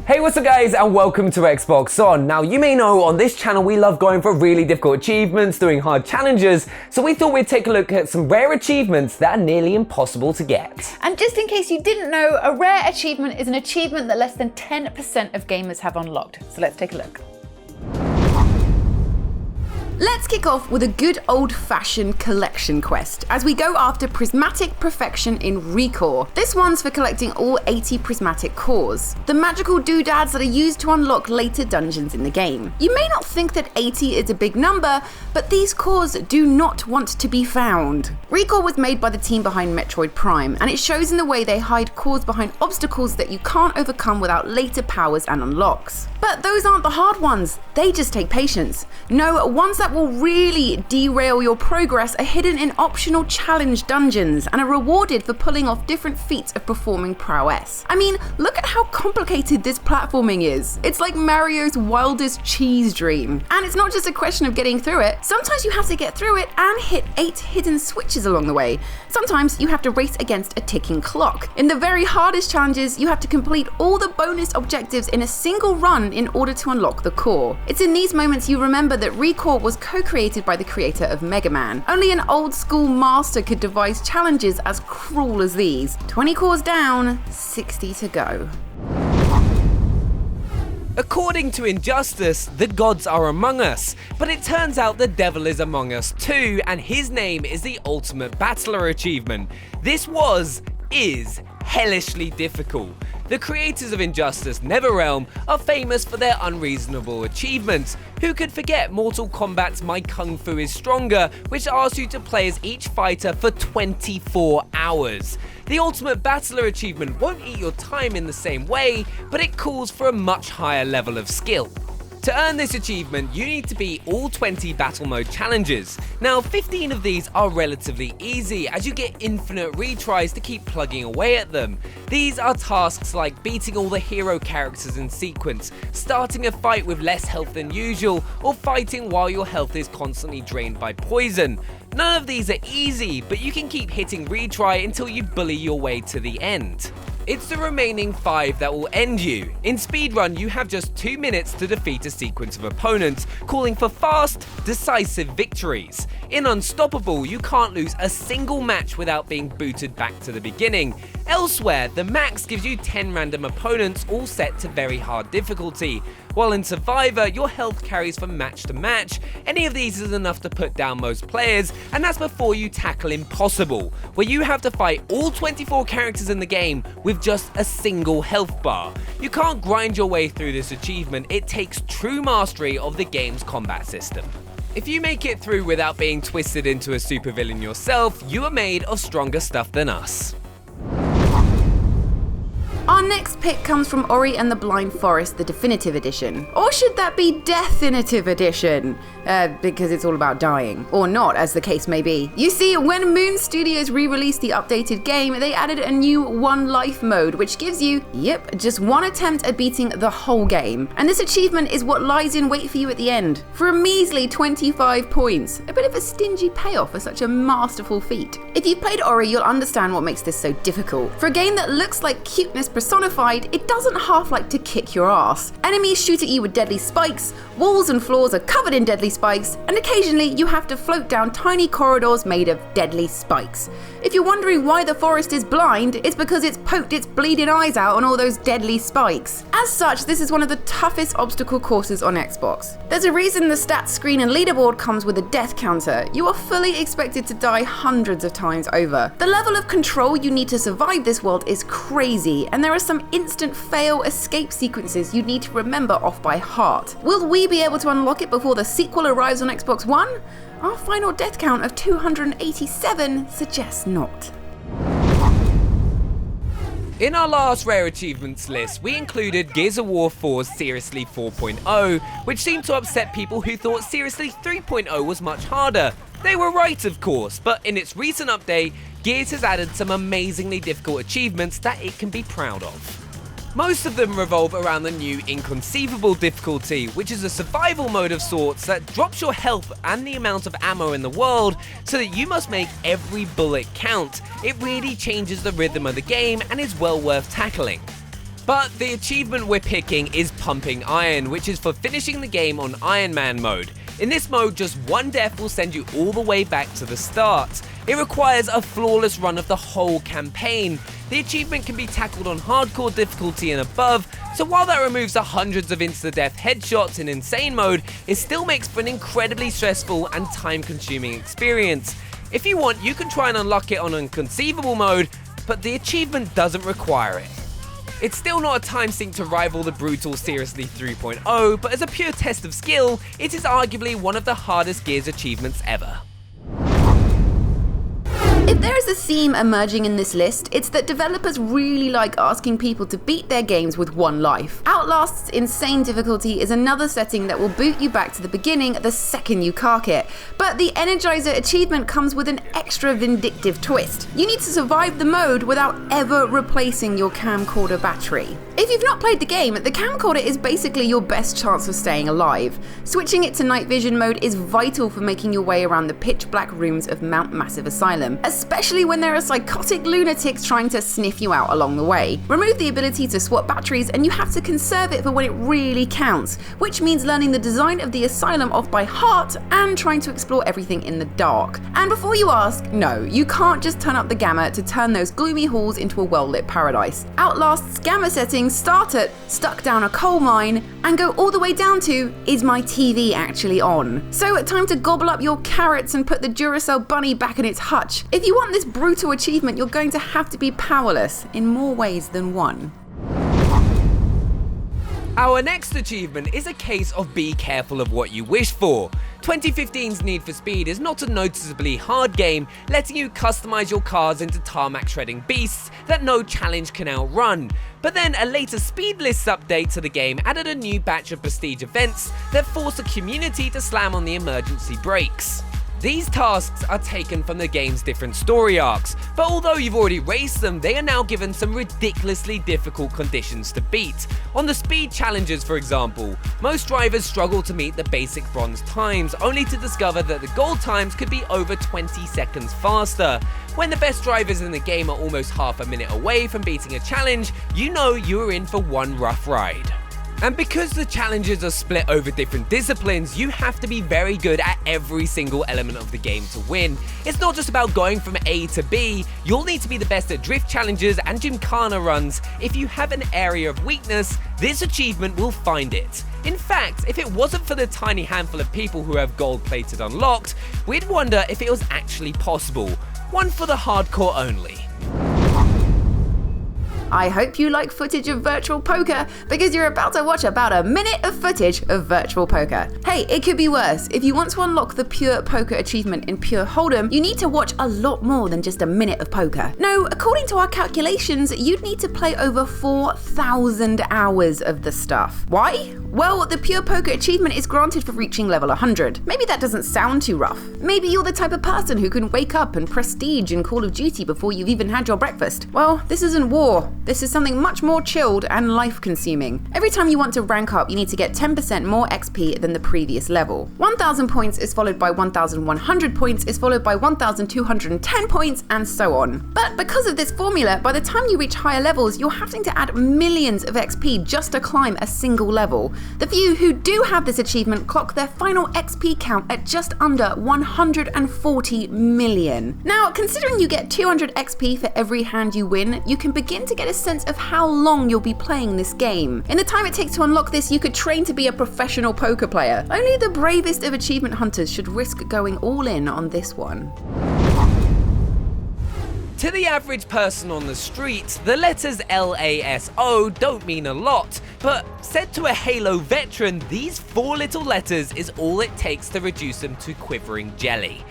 Hey, what's up guys, and welcome to Xbox On. Now, you may know on this channel we love going for really difficult achievements, doing hard challenges, so we thought we'd take a look at some rare achievements that are nearly impossible to get. And just in case you didn't know, a rare achievement is an achievement that less than 10% of gamers have unlocked. So let's take a look. Let's kick off with a good old-fashioned collection quest as we go after Prismatic Perfection in Recore. This one's for collecting all 80 Prismatic cores, the magical doodads that are used to unlock later dungeons in the game. You may not think that 80 is a big number, but these cores do not want to be found. Recore was made by the team behind Metroid Prime, and it shows in the way they hide cores behind obstacles that you can't overcome without later powers and unlocks. But those aren't the hard ones, they just take patience. No, ones that will really derail your progress are hidden in optional challenge dungeons and are rewarded for pulling off different feats of performing prowess. I mean, look at how complicated this platforming is. It's like Mario's wildest cheese dream. And it's not just a question of getting through it. Sometimes you have to get through it and hit 8 hidden switches along the way. Sometimes you have to race against a ticking clock. In the very hardest challenges, you have to complete all the bonus objectives in a single run in order to unlock the core. It's in these moments you remember that Recore was co-created by the creator of Mega Man. Only an old school master could devise challenges as cruel as these. 20 cores down, 60 to go. According to Injustice, the gods are among us, but it turns out the devil is among us too, and his name is the Ultimate Battler achievement. This is hellishly difficult. The creators of Injustice NetherRealm are famous for their unreasonable achievements. Who could forget Mortal Kombat's My Kung Fu is Stronger, which asks you to play as each fighter for 24 hours. The Ultimate Battler achievement won't eat your time in the same way, but it calls for a much higher level of skill. To earn this achievement, you need to beat all 20 battle mode challenges. Now, 15 of these are relatively easy as you get infinite retries to keep plugging away at them. These are tasks like beating all the hero characters in sequence, starting a fight with less health than usual, or fighting while your health is constantly drained by poison. None of these are easy, but you can keep hitting retry until you bully your way to the end. It's the remaining 5 that will end you. In speedrun, you have just 2 minutes to defeat a sequence of opponents, calling for fast, decisive victories. In Unstoppable, you can't lose a single match without being booted back to the beginning. Elsewhere, the max gives you 10 random opponents all set to very hard difficulty. While in Survivor, your health carries from match to match. Any of these is enough to put down most players, and that's before you tackle Impossible, where you have to fight all 24 characters in the game with just a single health bar. You can't grind your way through this achievement, it takes true mastery of the game's combat system. If you make it through without being twisted into a supervillain yourself, you are made of stronger stuff than us. Our next pick comes from Ori and the Blind Forest, the Definitive Edition. Or should that be Definitive Edition? Because it's all about dying. Or not, as the case may be. You see, when Moon Studios re-released the updated game, they added a new One Life mode, which gives you, just one attempt at beating the whole game. And this achievement is what lies in wait for you at the end. For a measly 25 points. A bit of a stingy payoff for such a masterful feat. If you've played Ori, you'll understand what makes this so difficult. For a game that looks like cuteness personified, it doesn't half like to kick your ass. Enemies shoot at you with deadly spikes, walls and floors are covered in deadly spikes, and occasionally you have to float down tiny corridors made of deadly spikes. If you're wondering why the forest is blind, it's because it's poked its bleeding eyes out on all those deadly spikes. As such, this is one of the toughest obstacle courses on Xbox. There's a reason the stats screen and leaderboard comes with a death counter. You are fully expected to die hundreds of times over. The level of control you need to survive this world is crazy, and there are some instant fail escape sequences you need to remember off by heart. Will we be able to unlock it before the sequel arrives on Xbox One? Our final death count of 287 suggests not. In our last rare achievements list, we included Gears of War 4's Seriously 4.0, which seemed to upset people who thought Seriously 3.0 was much harder. They were right, of course, but in its recent update, Gears has added some amazingly difficult achievements that it can be proud of. Most of them revolve around the new Inconceivable difficulty, which is a survival mode of sorts that drops your health and the amount of ammo in the world so that you must make every bullet count. It really changes the rhythm of the game and is well worth tackling. But the achievement we're picking is Pumping Iron, which is for finishing the game on Iron Man mode. In this mode, just one death will send you all the way back to the start. It requires a flawless run of the whole campaign. The achievement can be tackled on hardcore difficulty and above, so while that removes the hundreds of insta-death headshots in insane mode, it still makes for an incredibly stressful and time-consuming experience. If you want, you can try and unlock it on Inconceivable mode, but the achievement doesn't require it. It's still not a time sink to rival the brutal Seriously 3.0, but as a pure test of skill, it is arguably one of the hardest Gears achievements ever. If there is a theme emerging in this list, it's that developers really like asking people to beat their games with one life. Outlast's insane difficulty is another setting that will boot you back to the beginning the second you cark it. But the Energizer achievement comes with an extra vindictive twist. You need to survive the mode without ever replacing your camcorder battery. If you've not played the game, the camcorder is basically your best chance of staying alive. Switching it to night vision mode is vital for making your way around the pitch black rooms of Mount Massive Asylum, especially when there are psychotic lunatics trying to sniff you out along the way. Remove the ability to swap batteries and you have to conserve it for when it really counts, which means learning the design of the asylum off by heart and trying to explore everything in the dark. And before you ask, no, you can't just turn up the gamma to turn those gloomy halls into a well-lit paradise. Outlast's gamma settings start at stuck down a coal mine and go all the way down to is my TV actually on? So time to gobble up your carrots and put the Duracell bunny back in its hutch. If you want this brutal achievement, you're going to have to be powerless in more ways than one. Our next achievement is a case of be careful of what you wish for. 2015's Need for Speed is not a noticeably hard game, letting you customize your cars into tarmac shredding beasts that no challenge can outrun. But then a later Speed Lists update to the game added a new batch of prestige events that force the community to slam on the emergency brakes. These tasks are taken from the game's different story arcs, but although you've already raced them, they are now given some ridiculously difficult conditions to beat. On the speed challenges, for example, most drivers struggle to meet the basic bronze times, only to discover that the gold times could be over 20 seconds faster. When the best drivers in the game are almost half a minute away from beating a challenge, you know you are in for one rough ride. And because the challenges are split over different disciplines, you have to be very good at every single element of the game to win. It's not just about going from A to B, you'll need to be the best at drift challenges and gymkhana runs. If you have an area of weakness, this achievement will find it. In fact, if it wasn't for the tiny handful of people who have gold plated unlocked, we'd wonder if it was actually possible. One for the hardcore only. I hope you like footage of virtual poker because you're about to watch about a minute of footage of virtual poker. Hey, it could be worse. If you want to unlock the pure poker achievement in pure Hold'em, you need to watch a lot more than just a minute of poker. No, according to our calculations, you'd need to play over 4,000 hours of the stuff. Why? Well, the pure poker achievement is granted for reaching level 100. Maybe that doesn't sound too rough. Maybe you're the type of person who can wake up and prestige in Call of Duty before you've even had your breakfast. Well, this isn't war. This is something much more chilled and life-consuming. Every time you want to rank up, you need to get 10% more XP than the previous level. 1,000 points is followed by 1,100 points is followed by 1,210 points, and so on. But because of this formula, by the time you reach higher levels, you're having to add millions of XP just to climb a single level. The few who do have this achievement clock their final XP count at just under 140 million. Now, considering you get 200 XP for every hand you win, you can begin to get a sense of how long you'll be playing this game. In the time it takes to unlock this, you could train to be a professional poker player. Only the bravest of achievement hunters should risk going all in on this one. To the average person on the street, the letters LASO don't mean a lot, but said to a Halo veteran, these 4 little letters is all it takes to reduce them to quivering jelly.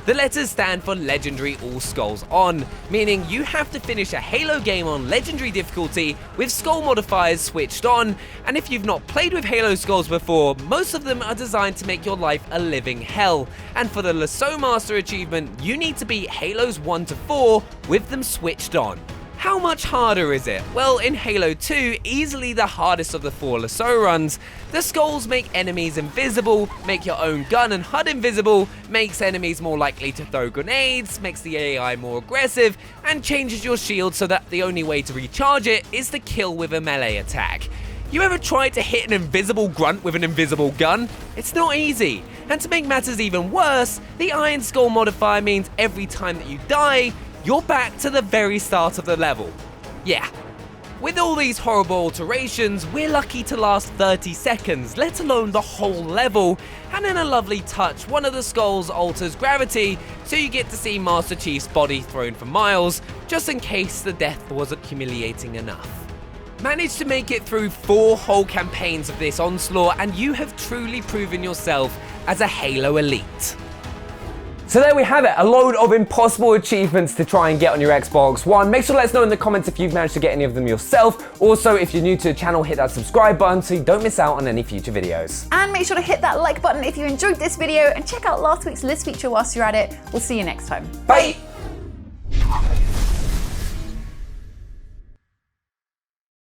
The letters stand for Legendary All Skulls On, meaning you have to finish a Halo game on Legendary difficulty with skull modifiers switched on, and if you've not played with Halo skulls before, most of them are designed to make your life a living hell, and for the LASO Master achievement, you need to beat Halos 1 to 4 with them switched on. How much harder is it? Well, in Halo 2, easily the hardest of the 4 LASO runs, the skulls make enemies invisible, make your own gun and HUD invisible, makes enemies more likely to throw grenades, makes the AI more aggressive, and changes your shield so that the only way to recharge it is to kill with a melee attack. You ever tried to hit an invisible grunt with an invisible gun? It's not easy. And to make matters even worse, the Iron Skull modifier means every time that you die, you're back to the very start of the level. Yeah. With all these horrible alterations, we're lucky to last 30 seconds, let alone the whole level, and in a lovely touch, one of the skulls alters gravity, so you get to see Master Chief's body thrown for miles, just in case the death wasn't humiliating enough. Managed to make it through 4 whole campaigns of this onslaught, and you have truly proven yourself as a Halo elite. So there we have it, a load of impossible achievements to try and get on your Xbox One. Make sure to let us know in the comments if you've managed to get any of them yourself. Also, if you're new to the channel, hit that subscribe button so you don't miss out on any future videos. And make sure to hit that like button if you enjoyed this video, and check out last week's list feature whilst you're at it. We'll see you next time. Bye!